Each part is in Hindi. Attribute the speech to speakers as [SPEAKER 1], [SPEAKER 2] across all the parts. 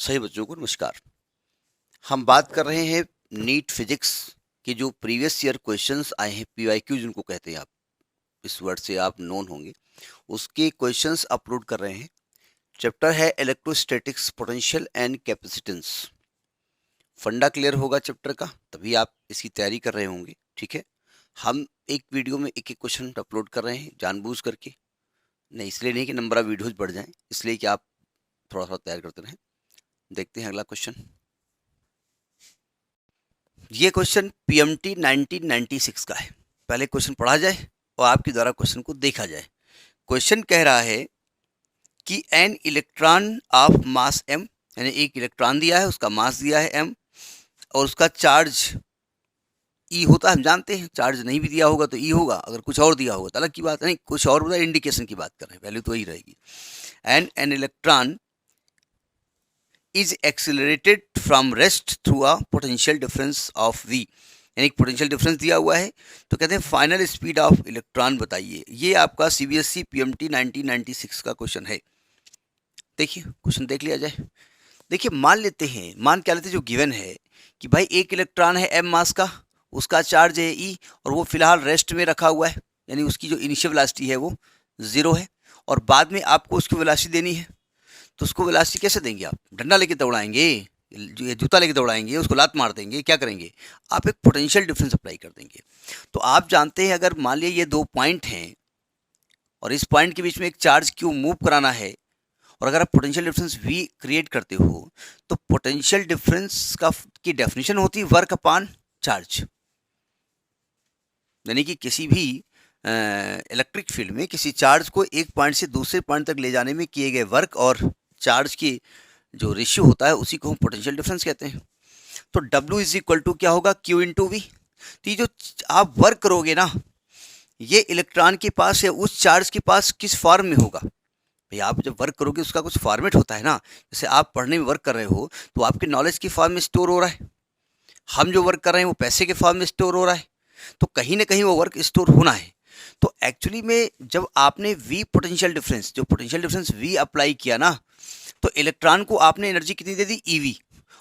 [SPEAKER 1] सही बच्चों को नमस्कार। हम बात कर रहे हैं नीट फिजिक्स के जो प्रीवियस ईयर क्वेश्चंस आए हैं, पीवाईक्यू जिनको कहते हैं, आप इस वर्ड से आप नोन होंगे, उसके क्वेश्चंस अपलोड कर रहे हैं। चैप्टर है इलेक्ट्रोस्टैटिक्स, पोटेंशियल एंड कैपेसिटेंस। फंडा क्लियर होगा चैप्टर का, तभी आप इसकी तैयारी कर रहे होंगे। ठीक है, हम एक वीडियो में एक एक क्वेश्चन अपलोड कर रहे हैं जानबूझ करके, नहीं इसलिए नहीं कि नंबर ऑफ वीडियोज बढ़ जाएं, इसलिए कि आप थोड़ा थोड़ा तैयार करते रहें। देखते हैं अगला क्वेश्चन। ये क्वेश्चन पीएमटी 1996 का है। पहले क्वेश्चन पढ़ा जाए और आपके द्वारा क्वेश्चन को देखा जाए। क्वेश्चन कह रहा है कि an electron of mass m, यानी एक इलेक्ट्रॉन दिया है, उसका मास दिया है m, और उसका चार्ज E होता है। हम जानते हैं चार्ज नहीं भी दिया होगा तो E होगा, अगर कुछ और दिया होगा तो अलग की बात, नहीं कुछ और होता है, इंडिकेशन की बात कर रहे हैं, वैल्यू तो वही रहेगी। And an electron is accelerated from rest through a potential difference of v, यानी एक पोटेंशियल डिफरेंस दिया हुआ है, तो कहते हैं फाइनल स्पीड ऑफ इलेक्ट्रॉन बताइए। ये आपका सीबीएसई पीएमटी 1996 का क्वेश्चन है। देखिए क्वेश्चन देख लिया जाए। देखिए मान लेते हैं, मान क्या लेते हैं, जो गिवन है कि भाई एक इलेक्ट्रॉन है m मास का, उसका चार्ज है E, और वो फिलहाल रेस्ट में रखा हुआ है, यानी उसकी जो इनिशियल वेलोसिटी है वो 0 है, और बाद में आपको उसकी वेलोसिटी देनी है। तो उसको वेलोसिटी कैसे देंगे आप? डंडा लेके दौड़ाएंगे, जूता लेके दौड़ाएंगे, उसको लात मार देंगे, क्या करेंगे आप? एक पोटेंशियल डिफरेंस अप्लाई कर देंगे। तो आप जानते हैं अगर मान लिया ये दो पॉइंट हैं और इस पॉइंट के बीच में एक चार्ज क्यों मूव कराना है, और अगर आप पोटेंशियल डिफरेंस v क्रिएट करते हो, तो पोटेंशियल डिफरेंस की डेफिनेशन होती है वर्क अपॉन चार्ज, यानी कि किसी भी इलेक्ट्रिक फील्ड में किसी चार्ज को एक पॉइंट से दूसरे पॉइंट तक ले जाने में किए गए वर्क और चार्ज की जो रेशियो होता है उसी को हम पोटेंशियल डिफरेंस कहते हैं। तो W इज इक्वल टू क्या होगा? Q इंटू वी। तो ये जो आप वर्क करोगे ना, ये इलेक्ट्रॉन के पास या उस चार्ज के पास किस फॉर्म में होगा? भाई आप जब वर्क करोगे उसका कुछ फॉर्मेट होता है ना, जैसे आप पढ़ने में वर्क कर रहे हो तो आपके नॉलेज की फॉर्म में स्टोर हो रहा है, हम जो वर्क कर रहे हैं वो पैसे के फॉर्म में स्टोर हो रहा है, तो कहीं ना कहीं वो वर्क स्टोर होना है। तो एक्चुअली में जब आपने V पोटेंशियल डिफरेंस, जो पोटेंशियल डिफरेंस V अप्लाई किया ना, तो इलेक्ट्रॉन को आपने एनर्जी कितनी दे दी? EV,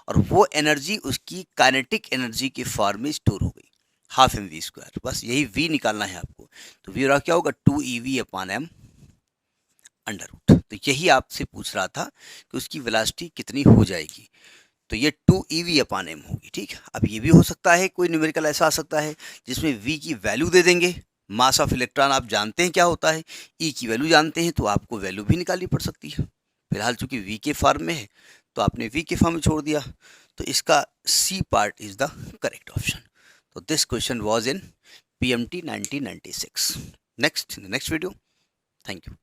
[SPEAKER 1] और वो एनर्जी उसकी काइनेटिक एनर्जी के फॉर्म में स्टोर हो गई, हाफ mv²। बस यही V निकालना है आपको। तो V क्या होगा? 2ev/m under root. तो यही आपसे पूछ रहा था कि उसकी वेलोसिटी कितनी हो जाएगी, तो ये 2ev/m होगी। ठीक है, अब ये भी हो सकता है कोई न्यूमेरिकल ऐसा आ सकता है जिसमें V की वैल्यू दे देंगे। मास ऑफ इलेक्ट्रॉन आप जानते हैं क्या होता है, E की वैल्यू जानते हैं, तो आपको वैल्यू भी निकालनी पड़ सकती है। फिलहाल चूंकि V के फॉर्म में है तो आपने V के फॉर्म में छोड़ दिया, तो इसका C part is the correct option. तो this question was in PMT 1996। Next video. Thank you.